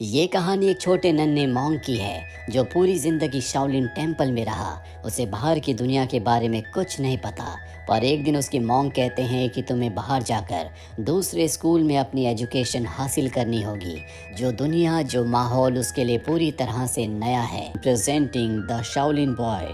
ये कहानी एक छोटे नन्हे मॉन्क की है जो पूरी जिंदगी शाओलिन टेम्पल में रहा। उसे बाहर की दुनिया के बारे में कुछ नहीं पता, पर एक दिन उसके मॉन्क कहते हैं कि तुम्हें बाहर जाकर दूसरे स्कूल में अपनी एजुकेशन हासिल करनी होगी। जो दुनिया, जो माहौल उसके लिए पूरी तरह से नया है। Presenting the Shaolin boy.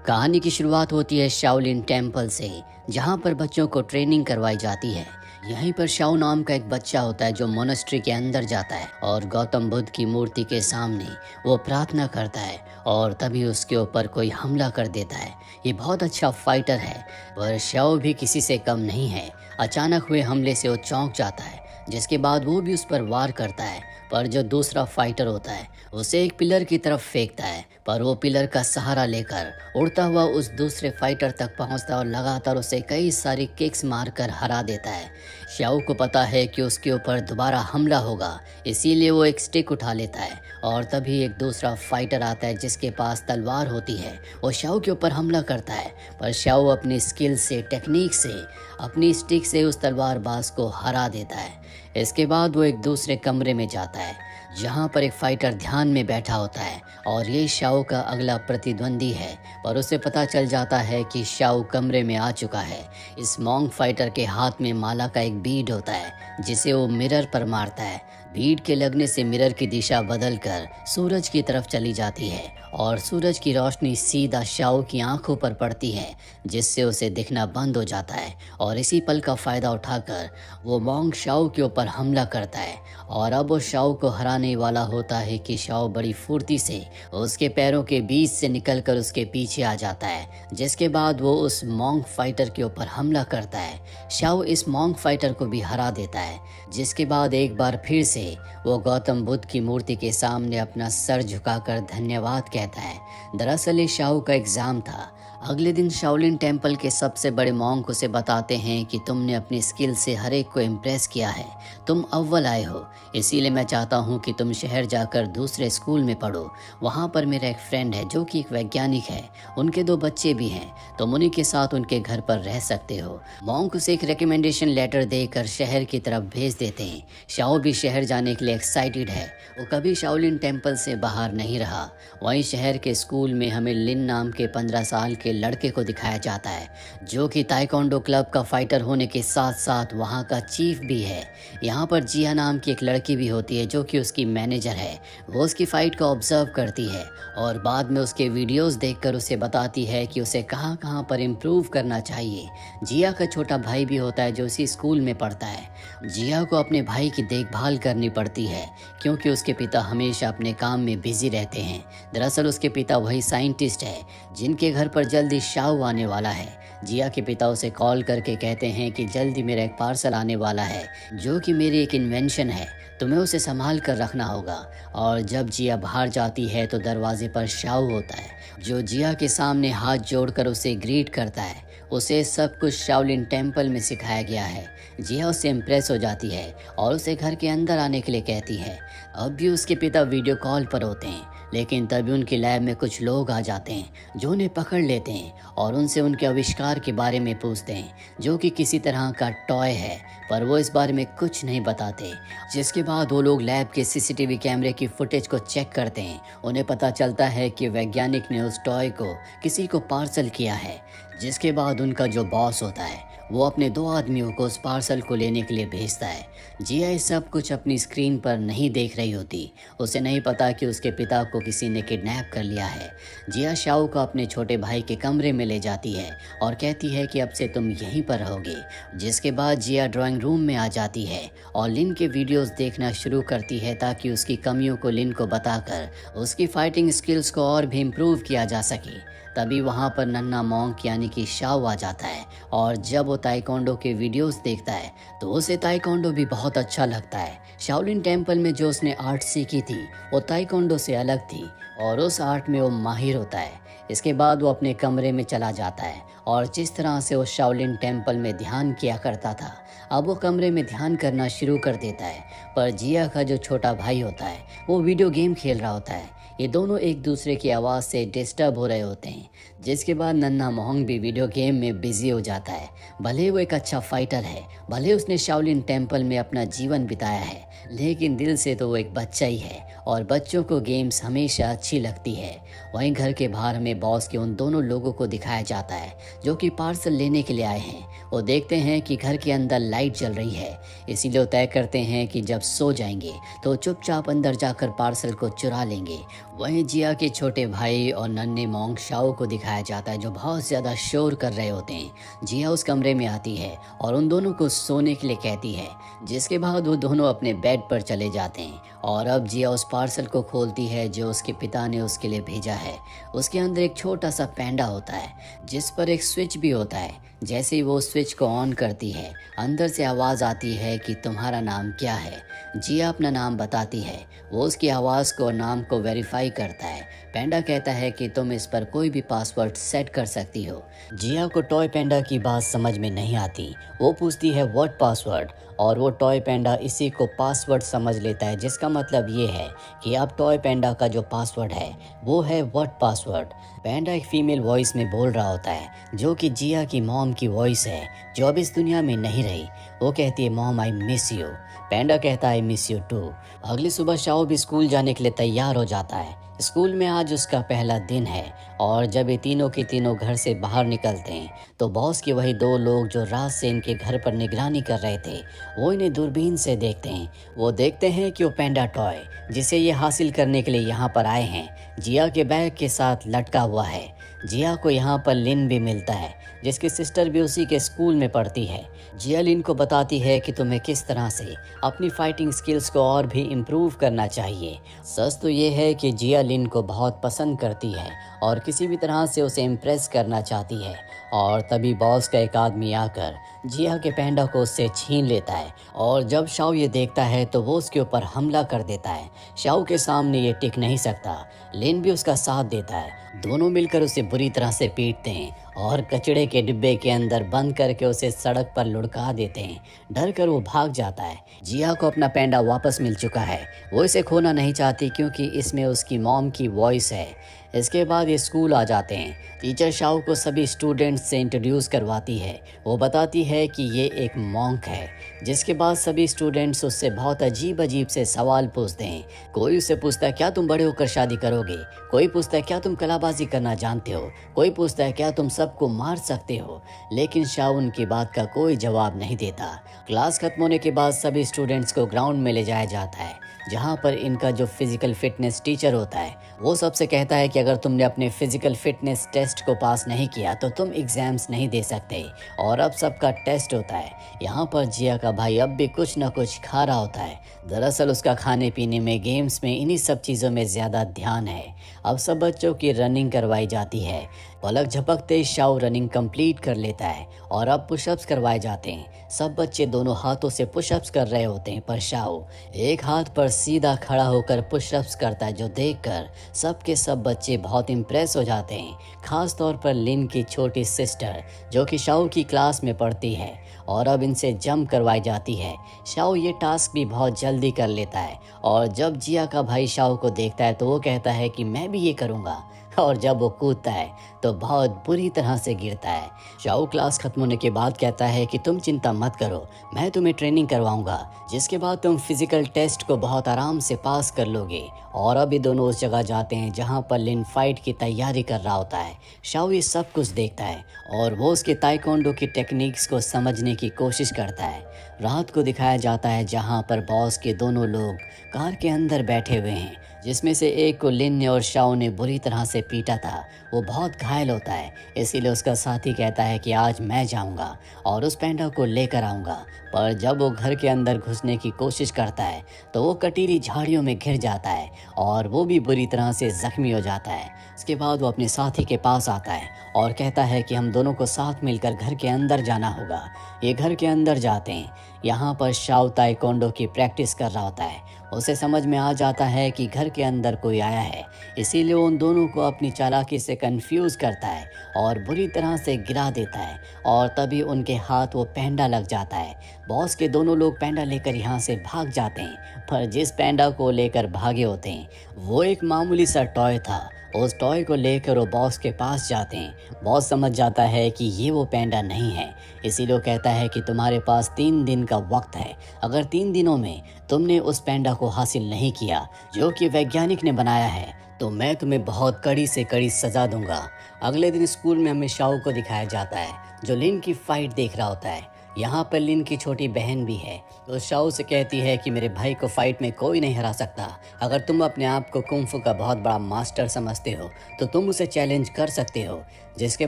कहानी की शुरुआत होती है शाओलिन टेम्पल से, जहाँ पर बच्चों को ट्रेनिंग करवाई जाती है। यहीं पर शाओ नाम का एक बच्चा होता है जो मोनेस्ट्री के अंदर जाता है और गौतम बुद्ध की मूर्ति के सामने वो प्रार्थना करता है और तभी उसके ऊपर कोई हमला कर देता है। ये बहुत अच्छा फाइटर है, पर शाओ भी किसी से कम नहीं है। अचानक हुए हमले से वो चौंक जाता है, जिसके बाद वो भी उस पर वार करता है। पर जो दूसरा फाइटर होता है उसे एक पिलर की तरफ फेंकता है, पर वो पिलर का सहारा लेकर उड़ता हुआ उस दूसरे फाइटर तक पहुंचता है और लगातार उसे कई सारी किक्स मारकर हरा देता है। शाओ को पता है कि उसके ऊपर दोबारा हमला होगा, इसीलिए वो एक स्टिक उठा लेता है और तभी एक दूसरा फाइटर आता है जिसके पास तलवार होती है। वो शाओ के ऊपर हमला करता है, पर शाओ अपनी स्किल से, टेक्निक से, अपनी स्टिक से उस तलवारबाज को हरा देता है। इसके बाद वो एक दूसरे कमरे में जाता है जहाँ पर एक फाइटर ध्यान में बैठा होता है और ये शाओ का अगला प्रतिद्वंदी है। पर उसे पता चल जाता है कि शाओ कमरे में आ चुका है। इस मॉन्क फाइटर के हाथ में माला का एक बीड होता है जिसे वो मिरर पर मारता है। बीड के लगने से मिरर की दिशा बदलकर सूरज की तरफ चली जाती है और सूरज की रोशनी सीधा शाओ की आंखों पर पड़ती है, जिससे उसे दिखना बंद हो जाता है। और इसी पल का फायदा उठाकर वो मॉन्क शाओ के ऊपर हमला करता है और अब वो शाओ को हराने वाला होता है कि शाओ बड़ी फुर्ती से उसके पैरों के बीच से निकलकर उसके पीछे आ जाता है, जिसके बाद वो उस मॉन्क फाइटर के ऊपर हमला करता है। शाओ इस मॉन्क फाइटर को भी हरा देता है, जिसके बाद एक बार फिर से वो गौतम बुद्ध की मूर्ति के सामने अपना सर झुकाकर धन्यवाद कहता है। दरअसल ये शाओ का एग्जाम था। अगले दिन शाओलिन टेम्पल के सबसे बड़े मॉन्क उसे बताते हैं कि तुमने अपनी स्किल से हर एक को इम्प्रेस किया है, तुम अव्वल आए हो, इसीलिए मैं चाहता हूँ कि तुम शहर जाकर दूसरे स्कूल में पढ़ो। वहाँ पर मेरा एक फ्रेंड है जो कि एक वैज्ञानिक है, उनके 2 बच्चे भी हैं, तुम उन्हीं के साथ उनके घर पर रह सकते हो। मॉन्क उसे एक रिकमेंडेशन लेटर देकर शहर की तरफ भेज देते हैं। शाओ भी शहर जाने के लिए एक्साइटेड है। वो कभी शाओलिन टेम्पल से बाहर नहीं रहा। वहीं शहर के स्कूल में हमें लिन नाम के 15 साल के लड़के को दिखाया जाता है, जो कि ताइक्वांडो क्लब का फाइटर होने के साथ साथ वहाँ का चीफ भी है। यहाँ पर जिया नाम की एक लड़की भी होती है जो कि उसकी मैनेजर है। वो उसकी फाइट को ऑब्जर्व करती है और बाद में उसके वीडियोस देखकर उसे बताती है कि उसे कहाँ कहाँ पर इम्प्रूव करना चाहिए। जिया का छोटा भाई भी होता है जो इसी स्कूल में पढ़ता है। जिया को अपने भाई की देखभाल करनी पड़ती है क्योंकि उसके पिता हमेशा अपने काम में बिजी रहते हैं। दरअसल उसके पिता वही साइंटिस्ट है जिनके घर पर जल्दी शाओ आने वाला है। जिया के पिता उसे कॉल करके कहते हैं कि जल्दी मेरा एक पार्सल आने वाला है जो कि मेरी एक इन्वेंशन है, तुम्हें उसे संभाल कर रखना होगा। और जब जिया बाहर जाती है तो दरवाजे पर शाओ होता है जो जिया के सामने हाथ जोड़कर उसे ग्रीट करता है। उसे सब कुछ शाओलिन टेम्पल में सिखाया गया है। जिया उससे इम्प्रेस हो जाती है और उसे घर के अंदर आने के लिए कहती है। अब भी उसके पिता वीडियो कॉल पर होते हैं, लेकिन तभी उनकी लैब में कुछ लोग आ जाते हैं जो उन्हें पकड़ लेते हैं और उनसे उनके आविष्कार के बारे में पूछते हैं, जो कि किसी तरह का टॉय है, पर वो इस बारे में कुछ नहीं बताते। जिसके बाद वो लोग लैब के सीसीटीवी कैमरे की फुटेज को चेक करते हैं। उन्हें पता चलता है कि वैज्ञानिक ने उस टॉय को किसी को पार्सल किया है। जिसके बाद उनका जो बॉस होता है वो अपने 2 आदमियों को उस पार्सल को लेने के लिए भेजता है। जिया ये सब कुछ अपनी स्क्रीन पर नहीं देख रही होती। उसे नहीं पता कि उसके पिता को किसी ने किडनैप कर लिया है। जिया शाओ को अपने छोटे भाई के कमरे में ले जाती है और कहती है कि अब से तुम यहीं पर रहोगे। जिसके बाद जिया ड्राइंग रूम में आ जाती है और लिन के वीडियोस देखना शुरू करती है ताकि उसकी कमियों को लिन को बताकर उसकी फाइटिंग स्किल्स को और भी इम्प्रूव किया जा सके। तभी वहाँ पर नन्हा मॉन्क यानी कि शाओ आ जाता है और जब वो ताइक्वांडो के वीडियोस देखता है तो उसे ताइक्वांडो भी बहुत अच्छा लगता है। शाओलिन टेम्पल में जो उसने आर्ट सीखी थी वो ताइक्वांडो से अलग थी और उस आर्ट में वो माहिर होता है। इसके बाद वो अपने कमरे में चला जाता है और जिस तरह से वो शाओलिन टेम्पल में ध्यान किया करता था अब वो कमरे में ध्यान करना शुरू कर देता है। पर जिया का जो छोटा भाई होता है वो वीडियो गेम खेल रहा होता है। ये दोनों एक दूसरे की आवाज़ से डिस्टर्ब हो रहे होते हैं। जिसके बाद नन्हा मोहंग भी वीडियो गेम में बिजी हो जाता है। भले वो एक अच्छा फाइटर है, भले उसने शाओलिन टेम्पल में अपना जीवन बिताया है, लेकिन दिल से तो वो एक बच्चा ही है और बच्चों को गेम्स हमेशा अच्छी लगती है। वहीं घर के बाहर हमें बॉस के उन दोनों लोगों को दिखाया जाता है जो कि पार्सल लेने के लिए आए हैं। वो देखते हैं कि घर के अंदर लाइट जल रही है, इसीलिए वो तय करते हैं कि जब सो जाएंगे तो चुपचाप अंदर जाकर पार्सल को चुरा लेंगे। वहीं जिया के छोटे भाई और नन्हे मोंग शाओ को दिखाया जाता है जो बहुत ज़्यादा शोर कर रहे होते हैं। जिया उस कमरे में आती है और उन दोनों को सोने के लिए कहती है, जिसके बाद वो दोनों अपने बेड पर चले जाते हैं। और अब जिया उस पार्सल को खोलती है जो उसके पिता ने उसके लिए भेजा है। उसके अंदर एक छोटा सा पैंडा होता है जिस पर एक स्विच भी होता है। जैसे ही वो स्विच को ऑन करती है, अंदर से आवाज़ आती है कि तुम्हारा नाम क्या है। जिया अपना नाम बताती है। वो उसकी आवाज़ को और नाम को वेरीफाई करता है। पैंडा कहता है कि तुम इस पर कोई भी पासवर्ड सेट कर सकती हो। जिया को टॉय पैंडा की बात समझ में नहीं आती। वो पूछती है व्हाट पासवर्ड, और वो टॉय पैंडा इसी को पासवर्ड समझ लेता है, जिसका मतलब ये है कि अब टॉय पैंडा का जो पासवर्ड है वो है व्हाट पासवर्ड। पैंडा एक फीमेल वॉइस में बोल रहा होता है जो कि जिया की मॉम की वॉइस है जो अब इस दुनिया में नहीं रही। वो कहती है मॉम आई मिस यू। पैंडा कहता है आई मिस यू टू। अगली सुबह शाओ भी स्कूल जाने के लिए तैयार हो जाता है। स्कूल में आज उसका पहला दिन है और जब ये तीनों के तीनों घर से बाहर निकलते हैं तो बॉस के वही दो लोग जो रात से इनके घर पर निगरानी कर रहे थे वो इन्हें दूरबीन से देखते हैं। वो देखते हैं कि वो पैंडा टॉय जिसे ये हासिल करने के लिए यहाँ पर आए हैं जिया के बैग के साथ लटका हुआ है। जिया को यहाँ पर लिन भी मिलता है जिसकी सिस्टर भी उसी के स्कूल में पढ़ती है। जिया लिन को बताती है कि तुम्हें किस तरह से अपनी फाइटिंग स्किल्स को और भी इम्प्रूव करना चाहिए। सच तो ये है कि जिया लिन को बहुत पसंद करती है और किसी भी तरह से उसे इम्प्रेस करना चाहती है। और तभी बॉस का एक आदमी आकर जिया के पैंडा को उससे छीन लेता है और जब शाओ ये देखता है तो वो उसके ऊपर हमला कर देता है। शाओ के सामने ये टिक नहीं सकता। लिन भी उसका साथ देता है। दोनों मिलकर उसे बुरी तरह से पीटते हैं और कचड़े के डिब्बे के अंदर बंद करके उसे सड़क पर लुढ़का देते हैं। डर कर वो भाग जाता है। जिया को अपना पैंडा वापस मिल चुका है। वो इसे खोना नहीं चाहती क्योंकि इसमें उसकी मॉम की वॉइस है। इसके बाद ये स्कूल आ जाते हैं। टीचर शाओ को सभी स्टूडेंट्स से इंट्रोड्यूस करवाती है। वो बताती है कि ये एक मॉन्क है, जिसके बाद सभी स्टूडेंट्स उससे बहुत अजीब अजीब से सवाल पूछते हैं। कोई उससे पूछता है क्या तुम बड़े होकर शादी करोगे, कोई पूछता है क्या तुम कलाबाजी करना जानते हो, कोई पूछता है क्या तुम सबको मार सकते हो। लेकिन शाओ उनकी बात का कोई जवाब नहीं देता। क्लास खत्म होने के बाद सभी स्टूडेंट्स को ग्राउंड में ले जाया जाता है जहाँ पर इनका जो फिजिकल फिटनेस टीचर होता है वो सबसे कहता है कि अगर तुमने अपने फिजिकल फिटनेस टेस्ट को पास नहीं किया तो तुम एग्जाम्स नहीं दे सकते। और अब सबका टेस्ट होता है। यहाँ पर जिया का भाई अब भी कुछ न कुछ खा रहा होता है। दरअसल उसका खाने पीने में, गेम्स में, इन्हीं सब चीज़ों में ज़्यादा ध्यान है। अब सब बच्चों की रनिंग करवाई जाती है। पलक झपकते शाओ रनिंग कंप्लीट कर लेता है और अब पुशअप्स करवाए जाते हैं। सब बच्चे दोनों हाथों से पुशअप्स कर रहे होते हैं पर शाओ एक हाथ पर सीधा खड़ा होकर पुशअप्स करता है जो देखकर सब के सब बच्चे बहुत इम्प्रेस हो जाते हैं। खास तौर पर लिन की छोटी सिस्टर जो कि शाओ की क्लास में पढ़ती है और अब इनसे जंप करवाई जाती है। शाओ ये टास्क भी बहुत जल्दी कर लेता है और जब जिया का भाई शाओ को देखता है तो वो कहता है कि मैं भी ये करूँगा। और जब वो कूदता है तो बहुत बुरी तरह से गिरता है। शाओ क्लास खत्म होने के बाद कहता है कि तुम चिंता मत करो, मैं तुम्हें ट्रेनिंग करवाऊंगा जिसके बाद तुम फिजिकल टेस्ट को बहुत आराम से पास कर लोगे। और अभी दोनों उस जगह जाते हैं जहां पर लिन फाइट की तैयारी कर रहा होता है। शाओ ये सब कुछ देखता है और वो उसके ताइक्वांडो की टेक्निक्स को समझने की कोशिश करता है। रात को दिखाया जाता है जहां पर बॉस के दोनों लोग कार के अंदर बैठे हुए हैं, जिसमें से एक को लिन ने और शाओ ने बुरी तरह से पीटा था। वो बहुत घायल होता है, इसीलिए उसका साथी कहता है कि आज मैं जाऊंगा और उस पैंडा को लेकर आऊंगा। पर जब वो घर के अंदर घुसने की कोशिश करता है तो वो कटीली झाड़ियों में घिर जाता है और वो भी बुरी तरह से जख्मी हो जाता है। इसके बाद वो अपने साथी के पास आता है और कहता है कि हम दोनों को साथ मिलकर घर के अंदर जाना होगा। ये घर के अंदर जाते हैं। यहाँ पर शाओ ताइक्वांडो की प्रैक्टिस कर रहा होता है। उसे समझ में आ जाता है कि घर के अंदर कोई आया है, इसीलिए वो उन दोनों को अपनी चालाकी से कंफ्यूज करता है और बुरी तरह से गिरा देता है। और तभी उनके हाथ वो पैंडा लग जाता है। बॉस के दोनों लोग पैंडा लेकर यहाँ से भाग जाते हैं, पर जिस पैंडा को लेकर भागे होते हैं वो एक मामूली सा टॉय था। उस टॉय को लेकर वो बॉस के पास जाते हैं। बॉस समझ जाता है कि ये वो पैंडा नहीं है, इसीलिए वो कहता है कि तुम्हारे पास 3 दिन का वक्त है। अगर 3 दिनों में तुमने उस पैंडा को हासिल नहीं किया जो कि वैज्ञानिक ने बनाया है, तो मैं तुम्हें बहुत कड़ी से कड़ी सजा दूंगा। अगले दिन स्कूल में हमें शाओ को दिखाया जाता है, जो लिन की फाइट देख रहा होता है। यहाँ पर लिन की छोटी बहन भी है। तो शाओ से कहती है कि मेरे भाई को फाइट में कोई नहीं हरा सकता। अगर तुम अपने आप को कुंफू का बहुत बड़ा मास्टर समझते हो तो तुम उसे चैलेंज कर सकते हो। जिसके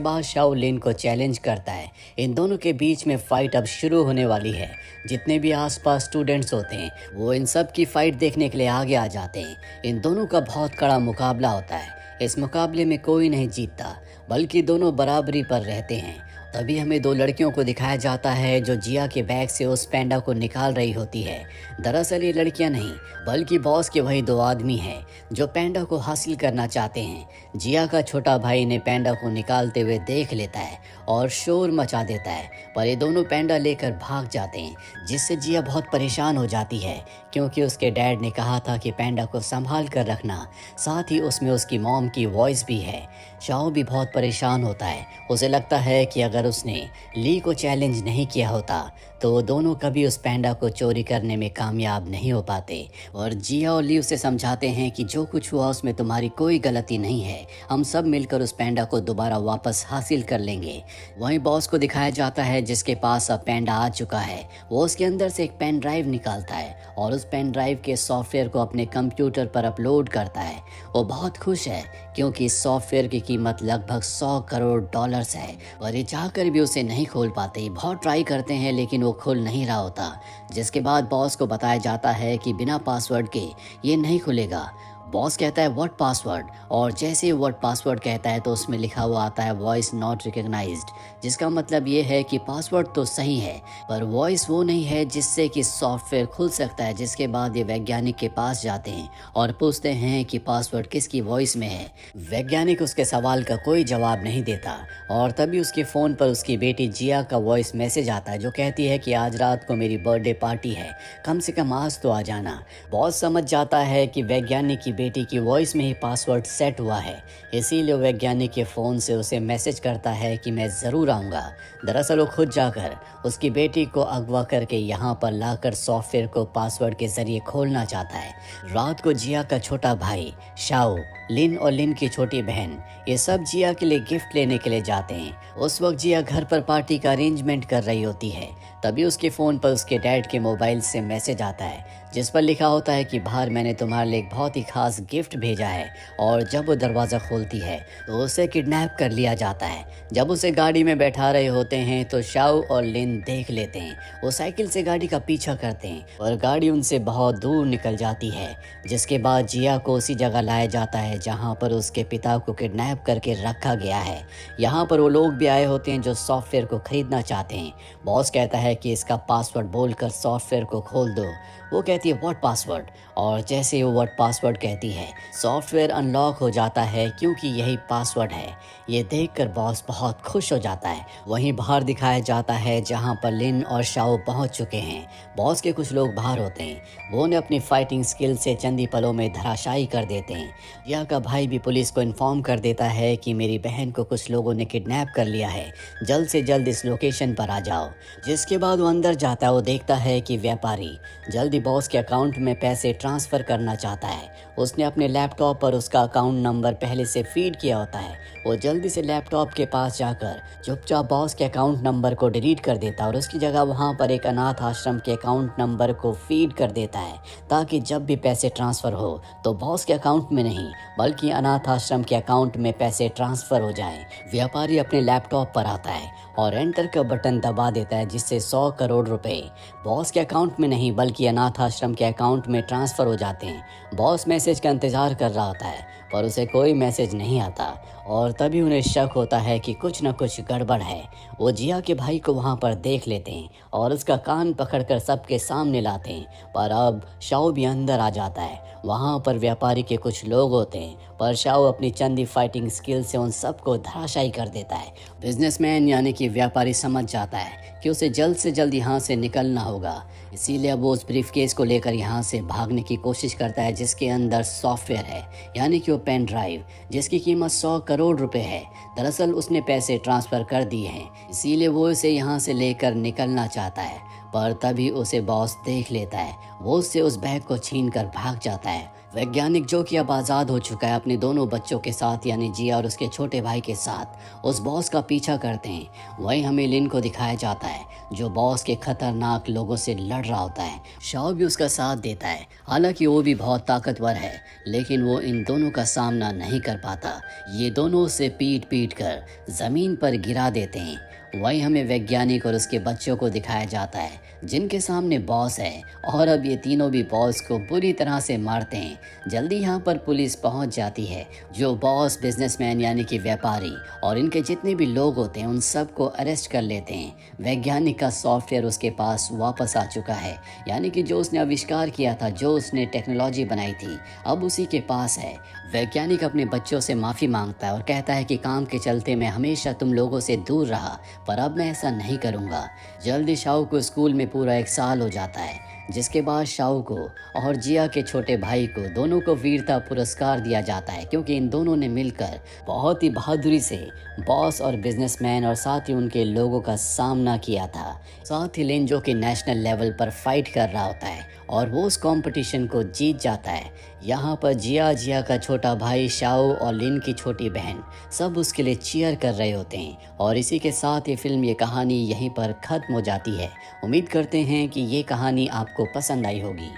बाद शाओ लिन को चैलेंज करता है। इन दोनों के बीच में फाइट अब शुरू होने वाली है। जितने भी आसपास स्टूडेंट्स होते हैं वो इन सब की फाइट देखने के लिए आगे आ जाते हैं। इन दोनों का बहुत कड़ा मुकाबला होता है। इस मुकाबले में कोई नहीं जीतता, बल्कि दोनों बराबरी पर रहते हैं। तभी हमें 2 लड़कियों को दिखाया जाता है जो जिया के बैग से उस पैंडा को निकाल रही होती है। दरअसल ये लड़कियां नहीं, बल्कि बॉस के वही 2 आदमी हैं जो पैंडा को हासिल करना चाहते हैं। जिया का छोटा भाई ने पैंडा को निकालते हुए देख लेता है और शोर मचा देता है, पर ये दोनों पैंडा लेकर भाग जाते हैं, जिससे जिया बहुत परेशान हो जाती है, क्योंकि उसके डैड ने कहा था कि पैंडा को संभाल कर रखना। साथ ही उसमें उसकी मॉम की वॉइस भी है। शाओ भी बहुत परेशान होता है। उसे लगता है कि अगर उसने ली को चैलेंज नहीं किया होता तो वो दोनों कभी उस पैंडा को चोरी करने में कामयाब नहीं हो पाते। और जिया और ली उसे समझाते हैं कि जो कुछ हुआ उसमें तुम्हारी कोई गलती नहीं है, हम सब मिलकर उस पैंडा को दोबारा वापस हासिल कर लेंगे। वहीं बॉस को दिखाया जाता है जिसके पास अब पैंडा आ चुका है। वो उसके अंदर से एक पेन ड्राइव निकालता है और उस पेन ड्राइव के सॉफ्टवेयर को अपने कंप्यूटर पर अपलोड करता है। वो बहुत खुश है क्योंकि इस सॉफ्टवेयर की कीमत लगभग 100 करोड़ डॉलर्स है, और ये चाहकर भी उसे नहीं खोल पाते। बहुत ट्राई करते हैं लेकिन वो खुल नहीं रहा होता। जिसके बाद बॉस को बताया जाता है कि बिना पासवर्ड के ये नहीं खुलेगा। बॉस कहता है व्हाट पासवर्ड, और जैसे ही व्हाट पासवर्ड कहता है तो उसमें लिखा हुआ आता है वॉइस नॉट रिकॉग्नाइज्ड, जिसका मतलब ये है कि पासवर्ड तो सही है पर वॉइस वो नहीं है जिससे कि सॉफ्टवेयर खुल सकता है। जिसके बाद ये वैज्ञानिक के पास जाते हैं और पूछते हैं कि पासवर्ड किसकी वॉइस में है। वैज्ञानिक उसके सवाल का कोई जवाब नहीं देता, और तभी उसके फ़ोन पर उसकी बेटी जिया का वॉइस मैसेज आता है जो कहती है कि आज रात को मेरी बर्थडे पार्टी है, कम से कम आज तो आ जाना। बॉस समझ जाता है कि वैज्ञानिक की बेटी की वॉइस में ही पासवर्ड सेट हुआ है, इसीलिए वैज्ञानिक के फ़ोन से उसे मैसेज करता है कि मैं ज़रूर आऊँगा। दरअसल वो खुद जाकर उसकी बेटी को अगवा करके यहाँ पर लाकर सॉफ्टवेयर को पासवर्ड के ज़रिए खोलना चाहता है। रात को जिया का छोटा भाई शाओ, लिन और लिन की छोटी बहन ये सब जिया के लिए गिफ्ट लेने के लिए जाते हैं। उस वक्त जिया घर पर पार्टी का अरेंजमेंट कर रही होती है। तभी उसके फ़ोन पर उसके डैड के मोबाइल से मैसेज आता है जिस पर लिखा होता है कि बाहर मैंने तुम्हारे लिए एक बहुत ही खास गिफ्ट भेजा है। और जब वो दरवाज़ा खोलती है तो उसे किडनैप कर लिया जाता है। जब उसे गाड़ी में बैठा रहे होते हैं तो शाओ और लिन देख लेते हैं। वो साइकिल से गाड़ी का पीछा करते हैं और गाड़ी उनसे बहुत दूर निकल जाती है। जिसके बाद जिया को उसी जगह लाया जाता है जहाँ पर उसके पिता को किडनैप करके रखा गया है। यहाँ पर वो लोग भी आए होते हैं जो सॉफ्टवेयर को खरीदना चाहते हैं। बॉस कहता है कि इसका पासवर्ड बोलकर सॉफ्टवेयर को खोल दो। वो कहती है व्हाट पासवर्ड, और जैसे वो व्हाट पासवर्ड कहती है सॉफ्टवेयर अनलॉक हो जाता है क्योंकि यही पासवर्ड है। ये देखकर बॉस बहुत खुश हो जाता है। वहीं बाहर दिखाया जाता है जहां पर लिन और शाओ पहुंच चुके हैं। बॉस के कुछ लोग बाहर होते हैं। वो उन्हें अपनी फाइटिंग स्किल से चंद पलों में धराशायी कर देते हैं। जिया का भाई भी पुलिस को इन्फॉर्म कर देता है कि मेरी बहन को कुछ लोगों ने किडनैप कर लिया है, जल्द से जल्द इस लोकेशन पर आ जाओ। जिसके बाद वो अंदर जाता है। वो देखता है कि व्यापारी जल्दी बॉस के अकाउंट में पैसे ट्रांसफ़र करना चाहता है। उसने अपने लैपटॉप पर उसका अकाउंट नंबर पहले से फीड किया होता है। वो जल्दी से लैपटॉप के पास जाकर चुपचाप बॉस के अकाउंट नंबर को डिलीट कर देता है और उसकी जगह वहाँ पर एक अनाथ आश्रम के अकाउंट नंबर को फीड कर देता है, ताकि जब भी पैसे ट्रांसफ़र हो तो बॉस के अकाउंट में नहीं बल्कि अनाथ आश्रम के अकाउंट में पैसे ट्रांसफ़र हो जाए। व्यापारी अपने लैपटॉप पर आता है और एंटर का बटन दबा देता है, जिससे 100 करोड़ रुपए बॉस के अकाउंट में नहीं बल्कि अनाथ आश्रम के अकाउंट में ट्रांसफ़र हो जाते हैं। बॉस मैसेज का इंतज़ार कर रहा होता है पर उसे कोई मैसेज नहीं आता, और तभी उन्हें शक होता है कि कुछ न कुछ गड़बड़ है। वो जिया के भाई को वहाँ पर देख लेते हैं और उसका कान पकड़कर सबके सामने लाते हैं, पर अब शाओ भी अंदर आ जाता है वहाँ पर व्यापारी के कुछ लोग होते हैं, पर शाओ अपनी चंदी फाइटिंग स्किल से उन सबको धराशायी कर देता है। बिजनेसमैन यानी कि व्यापारी समझ जाता है कि उसे जल्द से जल्द यहाँ से निकलना होगा, इसीलिए अब वो उस ब्रीफकेस को लेकर यहाँ से भागने की कोशिश करता है, जिसके अंदर सॉफ्टवेयर है, यानी कि वो पेन ड्राइव, जिसकी कीमत 100 करोड़ रुपए है। दरअसल उसने पैसे ट्रांसफ़र कर दिए हैं, इसीलिए वो इसे यहाँ से लेकर निकलना चाहता है, पर तभी उसे बॉस देख लेता है। वो उससे उस बैग को छीन कर भाग जाता है। वैज्ञानिक जो कि अब आज़ाद हो चुका है, अपने दोनों बच्चों के साथ यानी जिया और उसके छोटे भाई के साथ उस बॉस का पीछा करते हैं। वहीं हमें लिन को दिखाया जाता है, जो बॉस के खतरनाक लोगों से लड़ रहा होता है। शाओ भी उसका साथ देता है, हालांकि वो भी बहुत ताकतवर है, लेकिन वो इन दोनों का सामना नहीं कर पाता। ये दोनों उसे पीट पीट कर ज़मीन पर गिरा देते हैं। वहीं हमें वैज्ञानिक और उसके बच्चों को दिखाया जाता है, जिनके सामने बॉस है, और अब ये तीनों भी बॉस को बुरी तरह से मारते हैं। जल्दी यहाँ पर पुलिस पहुँच जाती है, जो बॉस, बिजनेसमैन यानी कि व्यापारी और इनके जितने भी लोग होते हैं उन सबको अरेस्ट कर लेते हैं। वैज्ञानिक का सॉफ्टवेयर उसके पास वापस आ चुका है, यानी कि जो उसने आविष्कार किया था, जो उसने टेक्नोलॉजी बनाई थी, अब उसी के पास है। वैज्ञानिक अपने बच्चों से माफ़ी मांगता है और कहता है कि काम के चलते मैं हमेशा तुम लोगों से दूर रहा, पर अब मैं ऐसा नहीं करूँगा। जल्दी शाओ को स्कूल में पूरा 1 साल हो जाता है, जिसके बाद शाओ को और जिया के छोटे भाई को दोनों को वीरता पुरस्कार दिया जाता है, क्योंकि इन दोनों ने मिलकर बहुत ही बहादुरी से बॉस और बिजनेसमैन और साथ ही उनके लोगों का सामना किया था। साथ ही लिन जो कि नेशनल लेवल पर फाइट कर रहा होता है और वो उस कंपटीशन को जीत जाता है। यहाँ पर जिया का छोटा भाई शाओ और लिन की छोटी बहन सब उसके लिए चीयर कर रहे होते हैं। और इसी के साथ ये फिल्म, ये कहानी यहीं पर ख़त्म हो जाती है। उम्मीद करते हैं कि ये कहानी आपको पसंद आई होगी।